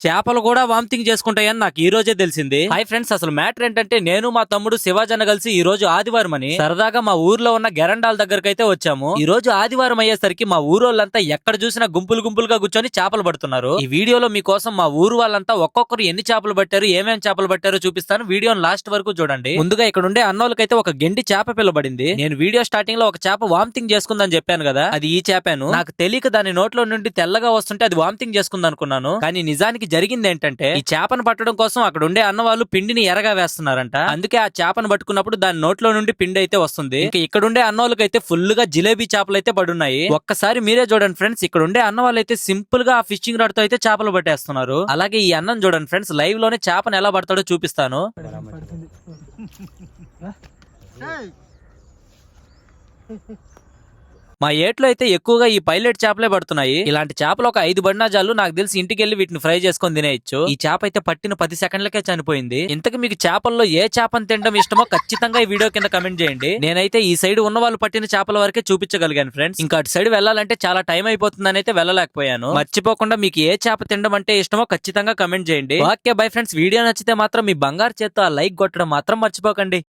చేపలు కూడా వామిటింగ్ చేసుకుంటాయని నాకు ఈ రోజే తెలిసింది. హై ఫ్రెండ్స్, అసలు మ్యాటర్ ఏంటంటే నేను మా తమ్ముడు శివాజన్న కలిసి ఈ రోజు ఆదివారం అని సరదాగా మా ఊర్లో ఉన్న గెరండాల దగ్గరకు అయితే వచ్చాము. ఈ రోజు ఆదివారం అయ్యేసరికి మా ఊరోళ్ళంతా ఎక్కడ చూసినా గుంపులు గుంపులుగా కూర్చొని చేపలు పడుతున్నారు. ఈ వీడియోలో మీకోసం మా ఊరు వాళ్ళంతా ఒక్కొక్కరు ఎన్ని చేపలు పట్టారు, ఏమేం చేపలు పట్టారో చూపిస్తాను. వీడియోని లాస్ట్ వరకు చూడండి. ముందుగా ఇక్కడ ఉండే అన్నోళ్ళకైతే ఒక గెండి చేప పిల్ల పడింది. నేను వీడియో స్టార్టింగ్ లో ఒక చేప వామిటింగ్ చేసుకుందని చెప్పాను కదా, అది ఈ చేపాను. నాకు తెలియక దాని నోట్లో నుండి తెల్లగా వస్తుంటే అది వామిటింగ్ చేసుకుంది అనుకున్నాను. కానీ నిజానికి జరిగింది ఏంటంటే, ఈ చేపను పట్టడం కోసం అక్కడ ఉండే అన్న వాళ్ళు పిండిని ఎరగా వేస్తున్నారంట. అందుకే ఆ చేపను పట్టుకున్నప్పుడు దాని నోట్లో నుండి పిండి అయితే వస్తుంది. ఇంకా ఇక్కడ ఉండే అన్నోళ్ళకైతే ఫుల్ గా జిలేబీ చేపలు అయితే పడున్నాయి. ఒక్కసారి మీరే చూడండి ఫ్రెండ్స్, ఇక్కడ ఉండే అన్న వాళ్ళు అయితే సింపుల్ గా ఆ ఫిషింగ్ రాడ్ తో అయితే చేపలు పట్టేస్తున్నారు. అలాగే ఈ అన్నం చూడండి ఫ్రెండ్స్, లైవ్ లోనే చేపను ఎలా పడతాడో చూపిస్తాను. మా ఏట్లో అయితే ఎక్కువగా ఈ పైలట్ చేపలే పడుతున్నాయి. ఇలాంటి చేపలు ఒక 5 పడినా చాలు, నాకు తెలిసి ఇంటికి వెళ్ళి వీటిని ఫ్రై చేసుకొని తినేయచ్చు. ఈ చేప అయితే పట్టిన 10 సెకండ్లకే చనిపోయింది. ఇంతకు మీకు చేపల్లో ఏ చేపను తినడం ఇష్టమో ఖచ్చితంగా ఈ వీడియో కింద కమెంట్ చేయండి. నేనైతే ఈ సైడ్ ఉన్న వాళ్ళు పట్టిన చేపల వరకే చూపించగలిగాను ఫ్రెండ్స్. ఇంకా అటు సైడ్ వెళ్ళాలంటే చాలా టైం అయిపోతుందని అయితే వెళ్ళలేకపోయాను. మర్చిపోకుండా మీకు ఏ చేప తినడం అంటే ఇష్టమో ఖచ్చితంగా కమెంట్ చేయండి. ఓకే బై ఫ్రెండ్స్, వీడియో నచ్చితే మాత్రం మీ బంగారు చేత్తో ఆ లైక్ కొట్టడం మాత్రం మర్చిపోకండి.